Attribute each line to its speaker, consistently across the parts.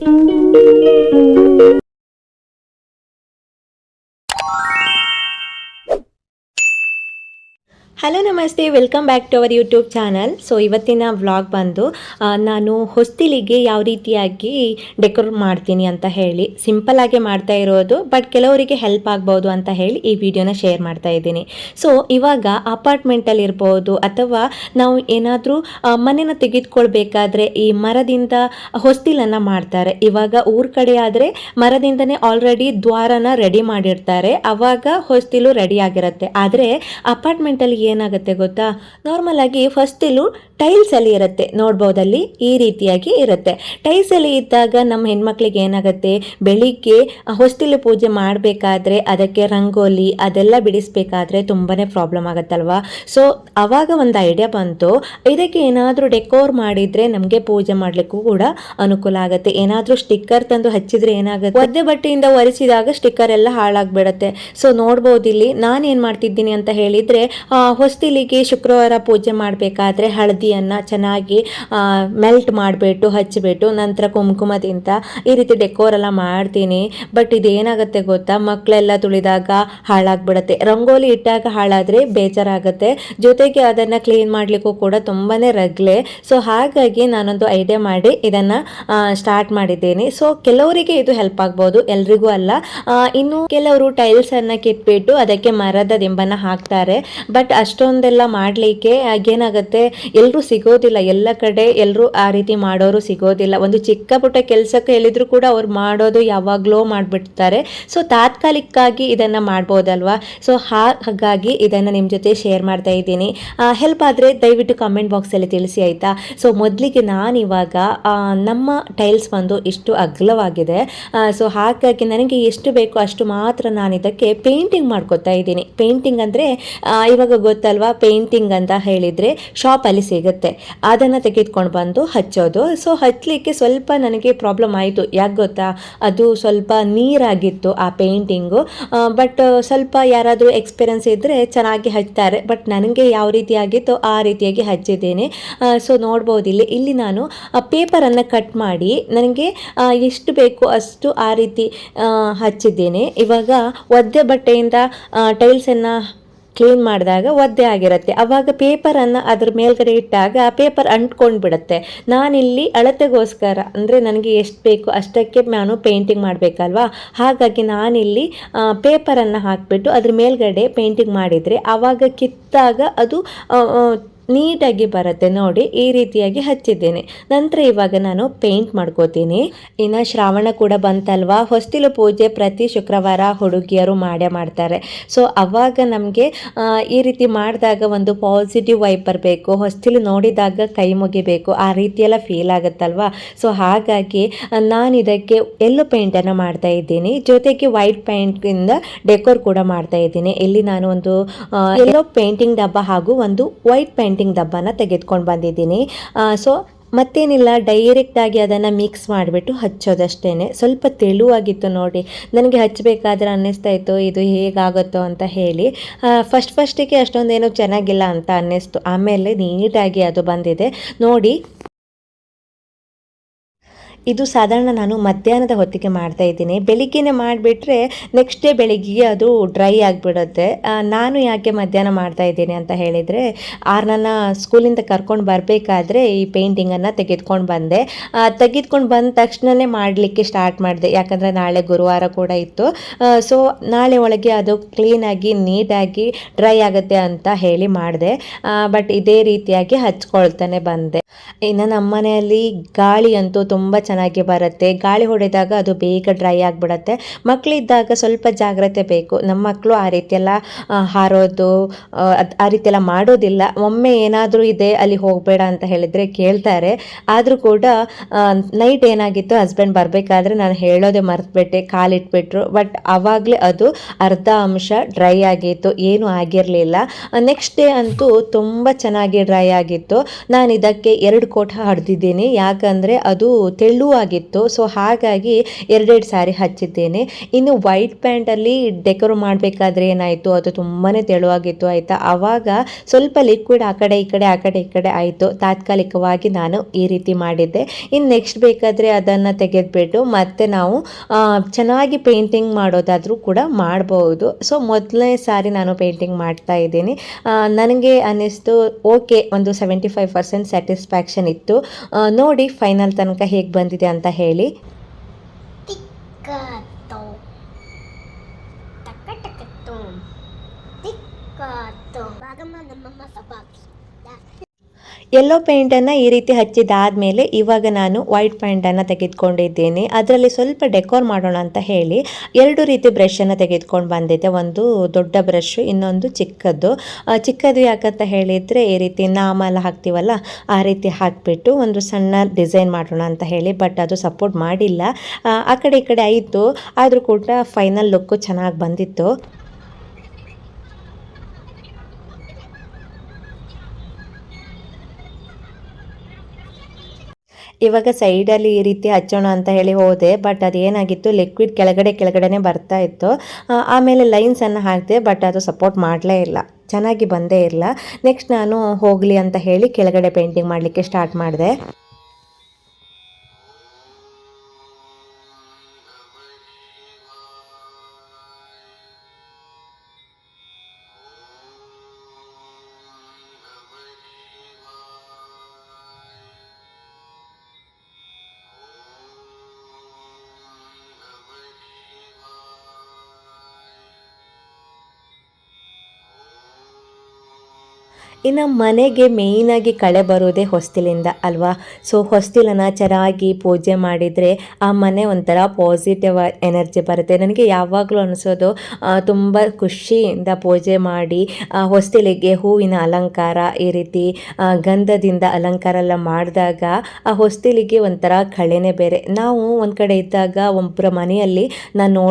Speaker 1: Hello ನಮಸ್ತೆ, welcome back to our YouTube channel. So ಇವತ್ತಿನ vlog ಬಂದು ನಾನು ಹೊಸ್ತಿಲಿಗೆ ಯಾವ ರೀತಿಯಾಗಿ ಡೆಕೋರ್ ಮಾಡ್ತೀನಿ ಅಂತ ಹೇಳಿ ಸಿಂಪಲ್ಲಾಗಿ ಮಾಡ್ತಾ ಇರೋದು, ಬಟ್ ಕೆಲವರಿಗೆ ಹೆಲ್ಪ್ ಆಗ್ಬೋದು ಅಂತ ಹೇಳಿ ಈ ವಿಡಿಯೋನ ಶೇರ್ ಮಾಡ್ತಾ ಇದ್ದೀನಿ. ಸೊ ಇವಾಗ ಅಪಾರ್ಟ್ಮೆಂಟಲ್ಲಿ ಇರ್ಬೋದು ಅಥವಾ ನಾವು ಏನಾದರೂ ಮನೆಯನ್ನು ತೆಗೆದುಕೊಳ್ಬೇಕಾದ್ರೆ ಈ ಮರದಿಂದ ಹೊಸ್ತಿಲನ್ನು ಮಾಡ್ತಾರೆ. ಇವಾಗ ಊರ ಕಡೆ ಆದರೆ ಮರದಿಂದನೇ ಆಲ್ರೆಡಿ ದ್ವಾರನ ರೆಡಿ ಮಾಡಿರ್ತಾರೆ, ಅವಾಗ ಹೊಸ್ತಿಲು ರೆಡಿ ಆಗಿರುತ್ತೆ. ಆದರೆ ಅಪಾರ್ಟ್ಮೆಂಟಲ್ಲಿ ಏನಾಗುತ್ತೆ ಗೊತ್ತಾ, ನಾರ್ಮಲ್ ಆಗಿ ಫಸ್ಟಿಲು ಟೈಲ್ಸ್ ಅಲ್ಲಿ ಇರುತ್ತೆ, ನೋಡ್ಬೋದಲ್ಲಿ ಈ ರೀತಿಯಾಗಿ ಇರುತ್ತೆ. ಟೈಲ್ಸ್ ಅಲ್ಲಿ ಇದ್ದಾಗ ನಮ್ಮ ಹೆಣ್ಮಕ್ಳಿಗೆ ಏನಾಗುತ್ತೆ, ಬೆಳಿಗ್ಗೆ ಹೊಸ್ತಿಲು ಪೂಜೆ ಮಾಡಬೇಕಾದ್ರೆ ಅದಕ್ಕೆ ರಂಗೋಲಿ ಅದೆಲ್ಲ ಬಿಡಿಸ್ಬೇಕಾದ್ರೆ ತುಂಬಾನೇ ಪ್ರಾಬ್ಲಮ್ ಆಗುತ್ತಲ್ವಾ. ಸೊ ಅವಾಗ ಒಂದು ಐಡಿಯಾ ಬಂತು, ಇದಕ್ಕೆ ಏನಾದರೂ ಡೆಕೋರ್ ಮಾಡಿದ್ರೆ ನಮಗೆ ಪೂಜೆ ಮಾಡ್ಲಿಕ್ಕೂ ಕೂಡ ಅನುಕೂಲ ಆಗುತ್ತೆ. ಏನಾದರೂ ಸ್ಟಿಕ್ಕರ್ ತಂದು ಹಚ್ಚಿದ್ರೆ ಏನಾಗುತ್ತೆ, ಒದ್ದೆ ಬಟ್ಟೆಯಿಂದ ಒರೆಸಿದಾಗ ಸ್ಟಿಕ್ಕರ್ ಎಲ್ಲ ಹಾಳಾಗ್ಬಿಡುತ್ತೆ. ಸೊ ನೋಡ್ಬೋದು ಇಲ್ಲಿ ನಾನು ಏನು ಮಾಡ್ತಿದ್ದೀನಿ ಅಂತ ಹೇಳಿದ್ರೆ, ಹೊಸ್ತಿಲಿಗೆ ಶುಕ್ರವಾರ ಪೂಜೆ ಮಾಡಬೇಕಾದ್ರೆ ಹಳದಿಯನ್ನು ಚೆನ್ನಾಗಿ ಮೆಲ್ಟ್ ಮಾಡಿಬಿಟ್ಟು ಹಚ್ಚಿಬಿಟ್ಟು ನಂತರ ಕುಂಕುಮದಿಂದ ಈ ರೀತಿ ಡೆಕೋರ್ ಎಲ್ಲ ಮಾಡ್ತೀನಿ. ಬಟ್ ಇದೇನಾಗುತ್ತೆ ಗೊತ್ತಾ, ಮಕ್ಕಳೆಲ್ಲ ತುಳಿದಾಗ ಹಾಳಾಗ್ಬಿಡುತ್ತೆ, ರಂಗೋಲಿ ಇಟ್ಟಾಗ ಹಾಳಾದರೆ ಬೇಜಾರಾಗುತ್ತೆ, ಜೊತೆಗೆ ಅದನ್ನು ಕ್ಲೀನ್ ಮಾಡಲಿಕ್ಕೂ ಕೂಡ ತುಂಬಾ ರಗ್ಲೆ. ಸೊ ಹಾಗಾಗಿ ನಾನೊಂದು ಐಡಿಯಾ ಮಾಡಿ ಇದನ್ನು ಸ್ಟಾರ್ಟ್ ಮಾಡಿದ್ದೀನಿ. ಸೊ ಕೆಲವರಿಗೆ ಇದು ಹೆಲ್ಪ್ ಆಗ್ಬೋದು, ಎಲ್ರಿಗೂ ಅಲ್ಲ. ಇನ್ನು ಕೆಲವರು ಟೈಲ್ಸನ್ನು ಕಿತ್ಬಿಟ್ಟು ಅದಕ್ಕೆ ಮರದ ದಿಂಬನ್ನು ಹಾಕ್ತಾರೆ, ಬಟ್ ಅಷ್ಟೊಂದೆಲ್ಲ ಮಾಡಲಿಕ್ಕೆ ಏನಾಗುತ್ತೆ, ಎಲ್ಲರೂ ಸಿಗೋದಿಲ್ಲ, ಎಲ್ಲ ಕಡೆ ಎಲ್ಲರೂ ಆ ರೀತಿ ಮಾಡೋರು ಸಿಗೋದಿಲ್ಲ. ಒಂದು ಚಿಕ್ಕ ಪುಟ್ಟ ಕೆಲಸಕ್ಕೆ ಹೇಳಿದ್ರು ಕೂಡ ಅವ್ರು ಮಾಡೋದು ಯಾವಾಗಲೂ ಮಾಡಿಬಿಡ್ತಾರೆ. ಸೊ ತಾತ್ಕಾಲಿಕವಾಗಿ ಇದನ್ನು ಮಾಡ್ಬೋದಲ್ವಾ. ಸೊ ಹಾಗಾಗಿ ಇದನ್ನು ನಿಮ್ಮ ಜೊತೆ ಶೇರ್ ಮಾಡ್ತಾ ಇದ್ದೀನಿ. ಹೆಲ್ಪ್ ಆದರೆ ದಯವಿಟ್ಟು ಕಮೆಂಟ್ ಬಾಕ್ಸಲ್ಲಿ ತಿಳಿಸಿ ಆಯಿತಾ. ಸೊ ಮೊದಲಿಗೆ ನಾನಿವಾಗ ನಮ್ಮ ಟೈಲ್ಸ್ ಬಂದು ಇಷ್ಟು ಅಗಲವಾಗಿದೆ. ಸೊ ಹಾಗಾಗಿ ನನಗೆ ಎಷ್ಟು ಬೇಕೋ ಅಷ್ಟು ಮಾತ್ರ ನಾನು ಇದಕ್ಕೆ ಪೇಂಟಿಂಗ್ ಮಾಡ್ಕೊತಾ ಇದ್ದೀನಿ. ಪೇಂಟಿಂಗ್ ಅಂದರೆ ಇವಾಗ ಗೊತ್ತಲ್ವಾ, ಪೇಂಟಿಂಗ್ ಅಂತ ಹೇಳಿದರೆ ಶಾಪಲ್ಲಿ ಸಿಗುತ್ತೆ, ಅದನ್ನು ತೆಗೆದುಕೊಂಡು ಬಂದು ಹಚ್ಚೋದು. ಸೊ ಹಚ್ಚಲಿಕ್ಕೆ ಸ್ವಲ್ಪ ನನಗೆ ಪ್ರಾಬ್ಲಮ್ ಆಯಿತು, ಯಾಕೆ ಗೊತ್ತಾ, ಅದು ಸ್ವಲ್ಪ ನೀರಾಗಿತ್ತು ಆ ಪೇಂಟಿಂಗು. ಬಟ್ ಸ್ವಲ್ಪ ಯಾರಾದರೂ ಎಕ್ಸ್ಪೀರಿಯನ್ಸ್ ಇದ್ದರೆ ಚೆನ್ನಾಗಿ ಹಚ್ತಾರೆ, ಬಟ್ ನನಗೆ ಯಾವ ರೀತಿ ಆಗಿತ್ತು ಆ ರೀತಿಯಾಗಿ ಹಚ್ಚಿದ್ದೇನೆ. ಸೊ ನೋಡ್ಬೋದು ಇಲ್ಲಿ ನಾನು ಪೇಪರನ್ನು ಕಟ್ ಮಾಡಿ ನನಗೆ ಎಷ್ಟು ಬೇಕು ಅಷ್ಟು ಆ ರೀತಿ ಹಚ್ಚಿದ್ದೇನೆ. ಇವಾಗ ಒದ್ದೆ ಬಟ್ಟೆಯಿಂದ ಟೈಲ್ಸನ್ನು ಕ್ಲೀನ್ ಮಾಡಿದಾಗ ಒದ್ದೆ ಆಗಿರುತ್ತೆ, ಆವಾಗ ಪೇಪರನ್ನು ಅದ್ರ ಮೇಲ್ಗಡೆ ಇಟ್ಟಾಗ ಆ ಪೇಪರ್ ಅಂಟ್ಕೊಂಡು ಬಿಡುತ್ತೆ. ನಾನಿಲ್ಲಿ ಅಳತೆಗೋಸ್ಕರ ಅಂದರೆ ನನಗೆ ಎಷ್ಟು ಬೇಕು ಅಷ್ಟಕ್ಕೆ ನಾನು ಪೇಂಟಿಂಗ್ ಮಾಡಬೇಕಲ್ವಾ, ಹಾಗಾಗಿ ನಾನಿಲ್ಲಿ ಪೇಪರನ್ನು ಹಾಕಿಬಿಟ್ಟು ಅದ್ರ ಮೇಲ್ಗಡೆ ಪೇಂಟಿಂಗ್ ಮಾಡಿದರೆ ಆವಾಗ ಕಿತ್ತಾಗ ಅದು ನೀಟಾಗಿ ಬರುತ್ತೆ. ನೋಡಿ ಈ ರೀತಿಯಾಗಿ ಹಚ್ಚಿದ್ದೇನೆ. ನಂತರ ಇವಾಗ ನಾನು ಪೇಂಟ್ ಮಾಡ್ಕೋತೀನಿ. ಇನ್ನು ಶ್ರಾವಣ ಕೂಡ ಬಂತಲ್ವಾ, ಹೊಸ್ತಿಲು ಪೂಜೆ ಪ್ರತಿ ಶುಕ್ರವಾರ ಹುಡುಗಿಯರು ಮಾಡೇ ಮಾಡ್ತಾರೆ. ಸೊ ಅವಾಗ ನಮಗೆ ಈ ರೀತಿ ಮಾಡಿದಾಗ ಒಂದು ಪಾಸಿಟಿವ್ ವೈಬ್ ಬರಬೇಕು, ಹೊಸ್ತಿಲು ನೋಡಿದಾಗ ಕೈ ಮುಗಿಬೇಕು, ಆ ರೀತಿಯೆಲ್ಲ ಫೀಲ್ ಆಗುತ್ತಲ್ವಾ. ಸೊ ಹಾಗಾಗಿ ನಾನು ಇದಕ್ಕೆ ಎಲ್ಲೋ ಪೇಂಟನ್ನು ಮಾಡ್ತಾ ಇದ್ದೀನಿ, ಜೊತೆಗೆ ವೈಟ್ ಪೇಂಟಿಂದ ಡೆಕೋರ್ ಕೂಡ ಮಾಡ್ತಾ ಇದ್ದೀನಿ. ಇಲ್ಲಿ ನಾನು ಒಂದು ಎಲ್ಲೋ ಪೇಂಟಿಂಗ್ ಡಬ್ಬ ಹಾಗೂ ಒಂದು ವೈಟ್ ಪೇಂಟಿಂಗ್ ಡಬ್ಬನ ತೆಗೆದುಕೊಂಡು ಬಂದಿದ್ದೀನಿ. ಸೊ ಮತ್ತೇನಿಲ್ಲ, ಡೈರೆಕ್ಟಾಗಿ ಅದನ್ನು ಮಿಕ್ಸ್ ಮಾಡಿಬಿಟ್ಟು ಹಚ್ಚೋದಷ್ಟೇ. ಸ್ವಲ್ಪ ತೆಳುವಾಗಿತ್ತು ನೋಡಿ, ನನಗೆ ಹಚ್ಚಬೇಕಾದ್ರೆ ಅನ್ನಿಸ್ತಾ ಇತ್ತು ಇದು ಹೇಗಾಗುತ್ತೋ ಅಂತ ಹೇಳಿ. ಫಸ್ಟಿಗೆ ಅಷ್ಟೊಂದೇನೋ ಚೆನ್ನಾಗಿಲ್ಲ ಅಂತ ಅನ್ನಿಸ್ತು, ಆಮೇಲೆ ನೀಟಾಗಿ ಅದು ಬಂದಿದೆ ನೋಡಿ. ಇದು ಸಾಧಾರಣ ನಾನು ಮಧ್ಯಾಹ್ನದ ಹೊತ್ತಿಗೆ ಮಾಡ್ತಾ ಇದ್ದೀನಿ. ಬೆಳಿಗ್ಗೆನೇ ಮಾಡಿಬಿಟ್ರೆ ನೆಕ್ಸ್ಟ್ ಡೇ ಬೆಳಿಗ್ಗೆ ಅದು ಡ್ರೈ ಆಗಿಬಿಡುತ್ತೆ. ನಾನು ಯಾಕೆ ಮಧ್ಯಾಹ್ನ ಮಾಡ್ತಾ ಇದ್ದೀನಿ ಅಂತ ಹೇಳಿದರೆ, ನನ್ನ ಸ್ಕೂಲಿಂದ ಕರ್ಕೊಂಡು ಬರಬೇಕಾದ್ರೆ ಈ ಪೇಂಟಿಂಗನ್ನು ತೆಗೆದುಕೊಂಡು ಬಂದೆ. ತೆಗೆದುಕೊಂಡು ಬಂದ ತಕ್ಷಣವೇ ಮಾಡಲಿಕ್ಕೆ ಸ್ಟಾರ್ಟ್ ಮಾಡಿದೆ, ಯಾಕಂದರೆ ನಾಳೆ ಗುರುವಾರ ಕೂಡ ಇತ್ತು. ಸೊ ನಾಳೆ ಒಳಗೆ ಅದು ಕ್ಲೀನಾಗಿ ನೀಟಾಗಿ ಡ್ರೈ ಆಗುತ್ತೆ ಅಂತ ಹೇಳಿ ಮಾಡಿದೆ. ಬಟ್ ಇದೇ ರೀತಿಯಾಗಿ ಹಚ್ಕೊಳ್ತಾನೆ ಬಂದೆ. ಇನ್ನು ನಮ್ಮ ಮನೆಯಲ್ಲಿ ಗಾಳಿ ಅಂತೂ ತುಂಬ ಚೆನ್ನಾಗಿ ಬರುತ್ತೆ, ಗಾಳಿ ಹೊಡೆದಾಗ ಅದು ಬೇಗ ಡ್ರೈ ಆಗಿಬಿಡತ್ತೆ. ಮಕ್ಕಳಿದ್ದಾಗ ಸ್ವಲ್ಪ ಜಾಗ್ರತೆ ಬೇಕು, ನಮ್ಮ ಮಕ್ಕಳು ಆ ರೀತಿಯೆಲ್ಲ ಹಾರೋದು ಆ ರೀತಿಯೆಲ್ಲ ಮಾಡೋದಿಲ್ಲ. ಒಮ್ಮೆ ಏನಾದರೂ ಇದೆ ಅಲ್ಲಿ ಹೋಗಬೇಡ ಅಂತ ಹೇಳಿದರೆ ಕೇಳ್ತಾರೆ. ಆದರೂ ಕೂಡ ನೈಟ್ ಏನಾಗಿತ್ತು, ಹಸ್ಬೆಂಡ್ ಬರಬೇಕಾದ್ರೆ ನಾನು ಹೇಳೋದೇ ಮರೆತುಬಿಟ್ಟೆ, ಕಾಲಿಟ್ಬಿಟ್ರು. ಬಟ್ ಆವಾಗಲೇ ಅದು ಅರ್ಧ ಅಂಶ ಡ್ರೈ ಆಗಿತ್ತು, ಏನೂ ಆಗಿರಲಿಲ್ಲ. ನೆಕ್ಸ್ಟ್ ಡೇ ಅಂತೂ ತುಂಬ ಚೆನ್ನಾಗಿ ಡ್ರೈ ಆಗಿತ್ತು. ನಾನು ಇದಕ್ಕೆ 2 ಕೋಟ್ ಹೊಡೆದಿದ್ದೀನಿ, ಯಾಕಂದರೆ ಅದು ತೆಳ್ಳು ತೆಳುವಾಗಿತ್ತು. ಸೊ ಹಾಗಾಗಿ ಎರಡೆರಡು ಸಾರಿ ಹಚ್ಚಿದ್ದೇನೆ. ಇನ್ನು ವೈಟ್ ಪ್ಯಾಂಟಲ್ಲಿ ಡೆಕೋರ್ ಮಾಡಬೇಕಾದ್ರೆ ಏನಾಯಿತು, ಅದು ತುಂಬಾ ತೆಳುವಾಗಿತ್ತು ಆಯಿತಾ. ಆವಾಗ ಸ್ವಲ್ಪ ಲಿಕ್ವಿಡ್ ಆ ಕಡೆ ಈ ಕಡೆ ಆಯಿತು. ತಾತ್ಕಾಲಿಕವಾಗಿ ನಾನು ಈ ರೀತಿ ಮಾಡಿದ್ದೆ. ಇನ್ನು ನೆಕ್ಸ್ಟ್ ಬೇಕಾದರೆ ಅದನ್ನು ತೆಗೆದುಬಿಟ್ಟು ಮತ್ತೆ ನಾವು ಚೆನ್ನಾಗಿ ಪೇಂಟಿಂಗ್ ಮಾಡೋದಾದರೂ ಕೂಡ ಮಾಡ್ಬೋದು. ಸೊ ಮೊದಲನೇ ಸಾರಿ ನಾನು ಪೇಂಟಿಂಗ್ ಮಾಡ್ತಾ ಇದ್ದೀನಿ. ನನಗೆ ಅನ್ನಿಸ್ತು ಓಕೆ, ಒಂದು 75% ಸ್ಯಾಟಿಸ್ಫ್ಯಾಕ್ಷನ್ ಇತ್ತು. ನೋಡಿ ಫೈನಲ್ ತನಕ ಹೇಗೆ ಬಂದಿದೆ ಅಂತ ಹೇಳಿ. ಯೆಲ್ಲೋ ಪೇಂಟನ್ನು ಈ ರೀತಿ ಹಚ್ಚಿದಾದಮೇಲೆ ಇವಾಗ ನಾನು ವೈಟ್ ಪೇಂಟನ್ನು ತೆಗೆದುಕೊಂಡಿದ್ದೇನೆ. ಅದರಲ್ಲಿ ಸ್ವಲ್ಪ ಡೆಕೋರ್ ಮಾಡೋಣ ಅಂತ ಹೇಳಿ 2 ರೀತಿ ಬ್ರಷನ್ನು ತೆಗೆದುಕೊಂಡು ಬಂದಿದ್ದೆ. ಒಂದು ದೊಡ್ಡ ಬ್ರಷ್, ಇನ್ನೊಂದು ಚಿಕ್ಕದು ಯಾಕಂತ ಹೇಳಿದರೆ ಈ ರೀತಿ ನಾಮ ಎಲ್ಲ ಹಾಕ್ತೀವಲ್ಲ ಆ ರೀತಿ ಹಾಕಿಬಿಟ್ಟು ಒಂದು ಸಣ್ಣ ಡಿಸೈನ್ ಮಾಡೋಣ ಅಂತ ಹೇಳಿ. ಬಟ್ ಅದು ಸಪೋರ್ಟ್ ಮಾಡಿಲ್ಲ. ಆ ಕಡೆ ಈ ಕಡೆ ಆಯಿತು, ಆದರೂ ಕೂಡ ಫೈನಲ್ ಲುಕ್ಕು ಚೆನ್ನಾಗಿ ಬಂದಿತ್ತು. ಇವಾಗ ಸೈಡಲ್ಲಿ ಈ ರೀತಿ ಹಚ್ಚೋಣ ಅಂತ ಹೇಳಿ ಹೋದೆ. ಬಟ್ ಅದೇನಾಗಿತ್ತು, ಲಿಕ್ವಿಡ್ ಕೆಳಗಡೆನೇ ಬರ್ತಾ ಇತ್ತು. ಆಮೇಲೆ ಲೈನ್ಸನ್ನು ಹಾಕಿದೆ, ಬಟ್ ಅದು ಸಪೋರ್ಟ್ ಮಾಡಲೇ ಇಲ್ಲ, ಚೆನ್ನಾಗಿ ಬಂದೇ ಇಲ್ಲ. ನೆಕ್ಸ್ಟ್ ನಾನು ಹೋಗಲಿ ಅಂತ ಹೇಳಿ ಕೆಳಗಡೆ ಪೇಂಟಿಂಗ್ ಮಾಡಲಿಕ್ಕೆ ಸ್ಟಾರ್ಟ್ ಮಾಡಿದೆ. ಇನ್ನು ಮನೆಗೆ ಮೇಯ್ನಾಗಿ ಕಳೆ ಬರೋದೇ ಹೊಸ್ತಿಲಿಂದ ಅಲ್ವಾ. ಸೊ ಹೊಸ್ತಿಲನ್ನು ಚೆನ್ನಾಗಿ ಪೂಜೆ ಮಾಡಿದರೆ ಆ ಮನೆ ಒಂಥರ ಪಾಸಿಟಿವ್ ಎನರ್ಜಿ ಬರುತ್ತೆ. ನನಗೆ ಯಾವಾಗಲೂ ಅನಿಸೋದು ತುಂಬ ಖುಷಿಯಿಂದ ಪೂಜೆ ಮಾಡಿ ಹೊಸ್ತಿಲಿಗೆ ಹೂವಿನ ಅಲಂಕಾರ, ಈ ರೀತಿ ಗಂಧದಿಂದ ಅಲಂಕಾರ ಎಲ್ಲ ಮಾಡಿದಾಗ ಆ ಹೊಸ್ತಿಲಿಗೆ ಒಂಥರ ಕಳೆನೇ ಬೇರೆ. ನಾವು ಒಂದು ಕಡೆ ಇದ್ದಾಗ ಒಬ್ಬರ ಮನೆಯಲ್ಲಿ ನಾನು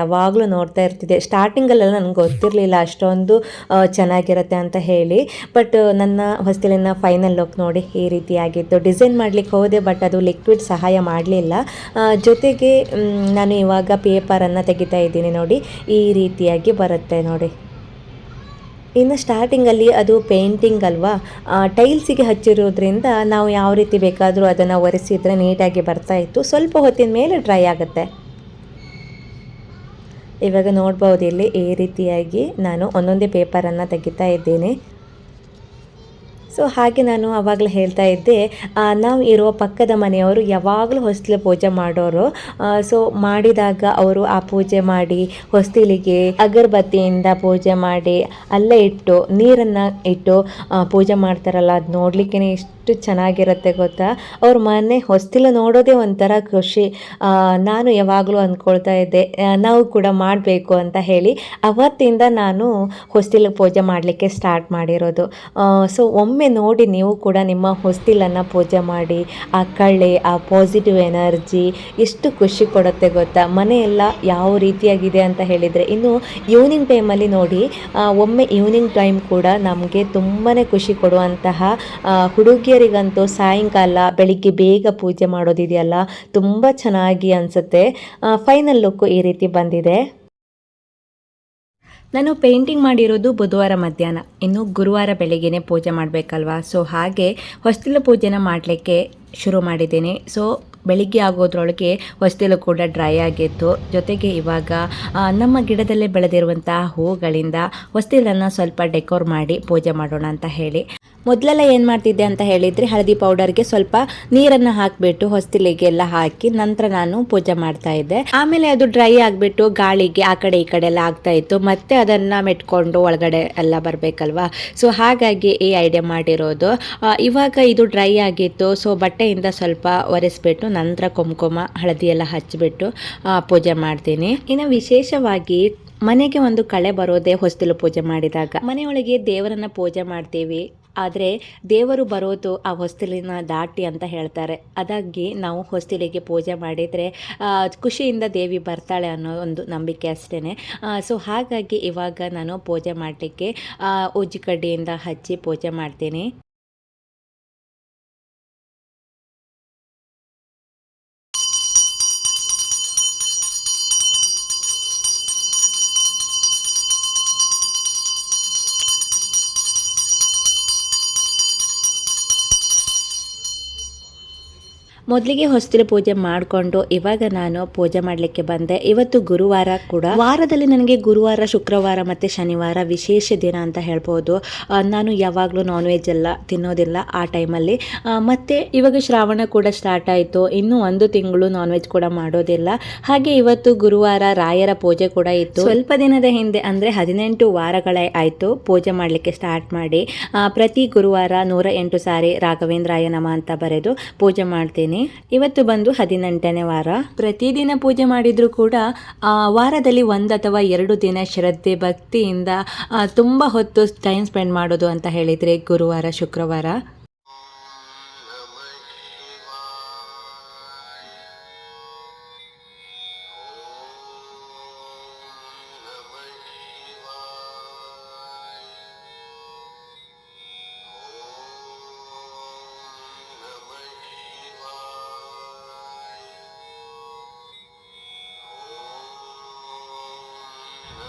Speaker 1: ಯಾವಾಗಲೂ ನೋಡ್ತಾ ಇರ್ತಿದ್ದೆ. ಸ್ಟಾರ್ಟಿಂಗಲ್ಲೆಲ್ಲ ನನಗೆ ಗೊತ್ತಿರಲಿಲ್ಲ ಅಷ್ಟೊಂದು ಚೆನ್ನಾಗಿರುತ್ತೆ ಅಂತ ಹೇಳಿ. ಬಟ್ ನನ್ನ ಹೊಸ್ತಿಲಿನ ಫೈನಲ್ ಲುಕ್ ನೋಡಿ ಈ ರೀತಿಯಾಗಿತ್ತು. ಡಿಸೈನ್ ಮಾಡಲಿಕ್ಕೆ ಹೋದೆ, ಬಟ್ ಅದು ಲಿಕ್ವಿಡ್ ಸಹಾಯ ಮಾಡಲಿಲ್ಲ. ಜೊತೆಗೆ ನಾನು ಇವಾಗ ಪೇಪರನ್ನು ತೆಗಿತಾ ಇದ್ದೀನಿ ನೋಡಿ, ಈ ರೀತಿಯಾಗಿ ಬರುತ್ತೆ ನೋಡಿ. ಇನ್ನು ಸ್ಟಾರ್ಟಿಂಗಲ್ಲಿ ಅದು ಪೇಂಟಿಂಗ್ ಅಲ್ವಾ, ಟೈಲ್ಸಿಗೆ ಹಚ್ಚಿರೋದ್ರಿಂದ ನಾವು ಯಾವ ರೀತಿ ಬೇಕಾದರೂ ಅದನ್ನು ಒರೆಸಿದರೆ ನೀಟಾಗಿ ಬರ್ತಾಯಿತ್ತು. ಸ್ವಲ್ಪ ಹೊತ್ತಿನ ಮೇಲೆ ಡ್ರೈ ಆಗುತ್ತೆ. ಇವಾಗ ನೋಡ್ಬೋದು ಇಲ್ಲಿ ಈ ರೀತಿಯಾಗಿ ನಾನು ಒಂದೊಂದೇ ಪೇಪರನ್ನು ತೆಗಿತಾ ಇದ್ದೀನಿ. ಸೊ ಹಾಗೆ ನಾನು ಆವಾಗಲೇ ಹೇಳ್ತಾ ಇದ್ದೆ, ನಾವು ಇರುವ ಪಕ್ಕದ ಮನೆಯವರು ಯಾವಾಗಲೂ ಹೊಸ್ತಿಲು ಪೂಜೆ ಮಾಡೋರು. ಸೊ ಮಾಡಿದಾಗ ಅವರು ಆ ಪೂಜೆ ಮಾಡಿ ಹೊಸ್ತಿಲಿಗೆ ಅಗರಬತ್ತಿಯಿಂದ ಪೂಜೆ ಮಾಡಿ ಅಲ್ಲೇ ಇಟ್ಟು ನೀರನ್ನು ಇಟ್ಟು ಪೂಜೆ ಮಾಡ್ತಾರಲ್ಲ, ಅದು ನೋಡಲಿಕ್ಕೆ ಎಷ್ಟು ಚೆನ್ನಾಗಿರುತ್ತೆ ಗೊತ್ತಾ. ಅವ್ರ ಮನೆ ಹೊಸ್ತಿಲು ನೋಡೋದೇ ಒಂಥರ ಖುಷಿ. ನಾನು ಯಾವಾಗಲೂ ಅಂದ್ಕೊಳ್ತಾ ಇದ್ದೆ ನಾವು ಕೂಡ ಮಾಡಬೇಕು ಅಂತ ಹೇಳಿ. ಅವತ್ತಿಂದ ನಾನು ಹೊಸ್ತಿಲು ಪೂಜೆ ಮಾಡಲಿಕ್ಕೆ ಸ್ಟಾರ್ಟ್ ಮಾಡಿರೋದು. ಸೊ ಒಮ್ಮೆ ನೋಡಿ ನೀವು ಕೂಡ ನಿಮ್ಮ ಹೊಸ್ತಿಲನ್ನು ಪೂಜೆ ಮಾಡಿ. ಆ ಕಳೆ, ಆ ಪಾಸಿಟಿವ್ ಎನರ್ಜಿ ಎಷ್ಟು ಖುಷಿ ಕೊಡುತ್ತೆ ಗೊತ್ತಾ. ಮನೆಯೆಲ್ಲ ಯಾವ ರೀತಿಯಾಗಿದೆ ಅಂತ ಹೇಳಿದರೆ, ಇನ್ನು ಈವ್ನಿಂಗ್ ಟೈಮಲ್ಲಿ ನೋಡಿ, ಒಮ್ಮೆ ಈವ್ನಿಂಗ್ ಟೈಮ್ ಕೂಡ ನಮಗೆ ತುಂಬಾ ಖುಷಿ ಕೊಡುವಂತಹ, ಹುಡುಗಿಯರಿಗಂತೂ ಸಾಯಂಕಾಲ ಬೆಳಿಗ್ಗೆ ಬೇಗ ಪೂಜೆ ಮಾಡೋದಿದೆಯಲ್ಲ, ತುಂಬ ಚೆನ್ನಾಗಿ ಅನಿಸುತ್ತೆ. ಫೈನಲ್ ಲುಕ್ಕು ಈ ರೀತಿ ಬಂದಿದೆ. ನಾನು ಪೇಂಟಿಂಗ್ ಮಾಡಿರೋದು ಬುಧವಾರ ಮಧ್ಯಾಹ್ನ, ಇನ್ನು ಗುರುವಾರ ಬೆಳಗ್ಗೆನೇ ಪೂಜೆ ಮಾಡಬೇಕಲ್ವಾ. ಸೊ ಹಾಗೆ ಹೊಸ್ತಿಲು ಪೂಜೆನ ಮಾಡಲಿಕ್ಕೆ ಶುರು ಮಾಡಿದ್ದೀನಿ. ಸೊ ಬೆಳಿಗ್ಗೆ ಆಗೋದ್ರೊಳಗೆ ಹೊಸ್ತಿಲು ಕೂಡ ಡ್ರೈ ಆಗಿತ್ತು. ಜೊತೆಗೆ ಇವಾಗ ನಮ್ಮ ಗಿಡದಲ್ಲೇ ಬೆಳೆದಿರುವಂತಹ ಹೂಗಳಿಂದ ಹೊಸ್ತಿಲನ್ನು ಸ್ವಲ್ಪ ಡೆಕೋರ್ ಮಾಡಿ ಪೂಜೆ ಮಾಡೋಣ ಅಂತ ಹೇಳಿ. ಮೊದಲೆಲ್ಲ ಏನು ಮಾಡ್ತಿದ್ದೆ ಅಂತ ಹೇಳಿದರೆ, ಹಳದಿ ಪೌಡರ್ಗೆ ಸ್ವಲ್ಪ ನೀರನ್ನು ಹಾಕಿಬಿಟ್ಟು ಹೊಸ್ತಿಲಿಗೆಲ್ಲ ಹಾಕಿ ನಂತರ ನಾನು ಪೂಜೆ ಮಾಡ್ತಾ ಇದ್ದೆ. ಆಮೇಲೆ ಅದು ಡ್ರೈ ಆಗಿಬಿಟ್ಟು ಗಾಳಿಗೆ ಆ ಕಡೆ ಈ ಕಡೆ ಎಲ್ಲ ಆಗ್ತಾ ಇತ್ತು. ಮತ್ತೆ ಅದನ್ನು ಮೆಟ್ಕೊಂಡು ಒಳಗಡೆ ಎಲ್ಲ ಬರಬೇಕಲ್ವಾ. ಸೊ ಹಾಗಾಗಿ ಈ ಐಡಿಯಾ ಮಾಡಿರೋದು. ಇವಾಗ ಇದು ಡ್ರೈ ಆಗಿತ್ತು. ಸೊ ಬಟ್ಟೆಯಿಂದ ಸ್ವಲ್ಪ ಒರೆಸ್ಬಿಟ್ಟು ನಂತರ ಕುಂಕುಮ ಹಳದಿ ಎಲ್ಲ ಹಚ್ಚಿಬಿಟ್ಟು ಪೂಜೆ ಮಾಡ್ತೀನಿ. ಇನ್ನು ವಿಶೇಷವಾಗಿ ಮನೆಗೆ ಒಂದು ಕಳೆ ಬರೋದೇ ಹೊಸ್ತಿಲು ಪೂಜೆ ಮಾಡಿದಾಗ. ಮನೆಯೊಳಗೆ ದೇವರನ್ನು ಪೂಜೆ ಮಾಡ್ತೀವಿ, ಆದರೆ ದೇವರು ಬರೋದು ಆ ಹೊಸ್ತಿಲಿನ ದಾಟಿ ಅಂತ ಹೇಳ್ತಾರೆ. ಅದಾಗಿ ನಾವು ಹೊಸ್ತಿಲಿಗೆ ಪೂಜೆ ಮಾಡಿದರೆ ಖುಷಿಯಿಂದ ದೇವಿ ಬರ್ತಾಳೆ ಅನ್ನೋ ಒಂದು ನಂಬಿಕೆ ಅಷ್ಟೇ. ಸೊ ಹಾಗಾಗಿ ಇವಾಗ ನಾನು ಪೂಜೆ ಮಾಡಲಿಕ್ಕೆ ಉಜ್ಜಿಕಡ್ಡಿಯಿಂದ ಹಚ್ಚಿ ಪೂಜೆ ಮಾಡ್ತೀನಿ. ಮೊದಲಿಗೆ ಹೊಸ್ತಿಲು ಪೂಜೆ ಮಾಡಿಕೊಂಡು ಇವಾಗ ನಾನು ಪೂಜೆ ಮಾಡಲಿಕ್ಕೆ ಬಂದೆ. ಇವತ್ತು ಗುರುವಾರ ಕೂಡ. ವಾರದಲ್ಲಿ ನನಗೆ ಗುರುವಾರ, ಶುಕ್ರವಾರ ಮತ್ತು ಶನಿವಾರ ವಿಶೇಷ ದಿನ ಅಂತ ಹೇಳ್ಬೋದು. ನಾನು ಯಾವಾಗಲೂ ನಾನ್ ವೆಜ್ ಎಲ್ಲ ತಿನ್ನೋದಿಲ್ಲ ಆ ಟೈಮಲ್ಲಿ. ಮತ್ತು ಇವಾಗ ಶ್ರಾವಣ ಕೂಡ ಸ್ಟಾರ್ಟ್ ಆಯಿತು. ಇನ್ನೂ 1 ತಿಂಗಳು ನಾನ್ ವೆಜ್ ಕೂಡ ಮಾಡೋದಿಲ್ಲ. ಹಾಗೆ ಇವತ್ತು ಗುರುವಾರ ರಾಯರ ಪೂಜೆ ಕೂಡ ಇತ್ತು. ಸ್ವಲ್ಪ ದಿನದ ಹಿಂದೆ ಅಂದರೆ 18 ವಾರಗಳೇ ಆಯಿತು ಪೂಜೆ ಮಾಡಲಿಕ್ಕೆ ಸ್ಟಾರ್ಟ್ ಮಾಡಿ. ಪ್ರತಿ ಗುರುವಾರ 108 ಸಾರಿ ರಾಘವೇಂದ್ರಾಯ ನಮ ಅಂತ ಬರೆದು ಪೂಜೆ ಮಾಡ್ತೀನಿ. ಇವತ್ತು ಬಂದು 18ನೇ ವಾರ. ಪ್ರತಿದಿನ ಪೂಜೆ ಮಾಡಿದರೂ ಕೂಡ ವಾರದಲ್ಲಿ 1 ಅಥವಾ 2 ದಿನ ಶ್ರದ್ಧೆ ಭಕ್ತಿಯಿಂದ ತುಂಬ ಹೊತ್ತು ಟೈಮ್ ಸ್ಪೆಂಡ್ ಮಾಡೋದು ಅಂತ ಹೇಳಿದರೆ ಗುರುವಾರ, ಶುಕ್ರವಾರ.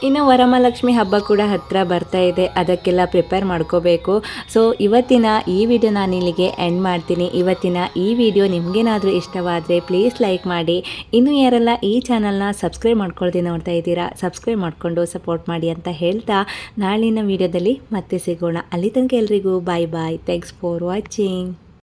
Speaker 1: ಇನ್ನು ವರಮಹಾಲಕ್ಷ್ಮಿ ಹಬ್ಬ ಕೂಡ ಹತ್ತಿರ ಬರ್ತಾ ಇದೆ. ಅದಕ್ಕೆಲ್ಲ ಪ್ರಿಪೇರ್ ಮಾಡ್ಕೋಬೇಕು. ಸೊ ಇವತ್ತಿನ ಈ ವಿಡಿಯೋ ನಾನು ಇಲ್ಲಿಗೆ ಎಂಡ್ ಮಾಡ್ತೀನಿ. ಇವತ್ತಿನ ಈ ವಿಡಿಯೋ ನಿಮಗೇನಾದರೂ ಇಷ್ಟವಾದರೆ ಪ್ಲೀಸ್ ಲೈಕ್ ಮಾಡಿ. ಇನ್ನೂ ಯಾರೆಲ್ಲ ಈ ಚಾನಲ್ನ ಸಬ್ಸ್ಕ್ರೈಬ್ ಮಾಡ್ಕೊಳ್ತೀನಿ ನೋಡ್ತಾ ಇದ್ದೀರಾ, ಸಬ್ಸ್ಕ್ರೈಬ್ ಮಾಡಿಕೊಂಡು ಸಪೋರ್ಟ್ ಮಾಡಿ ಅಂತ ಹೇಳ್ತಾ ನಾಳಿನ ವಿಡಿಯೋದಲ್ಲಿ ಮತ್ತೆ ಸಿಗೋಣ. ಅಲ್ಲಿ ತನಕ ಎಲ್ರಿಗೂ bye bye. Thanks for watching.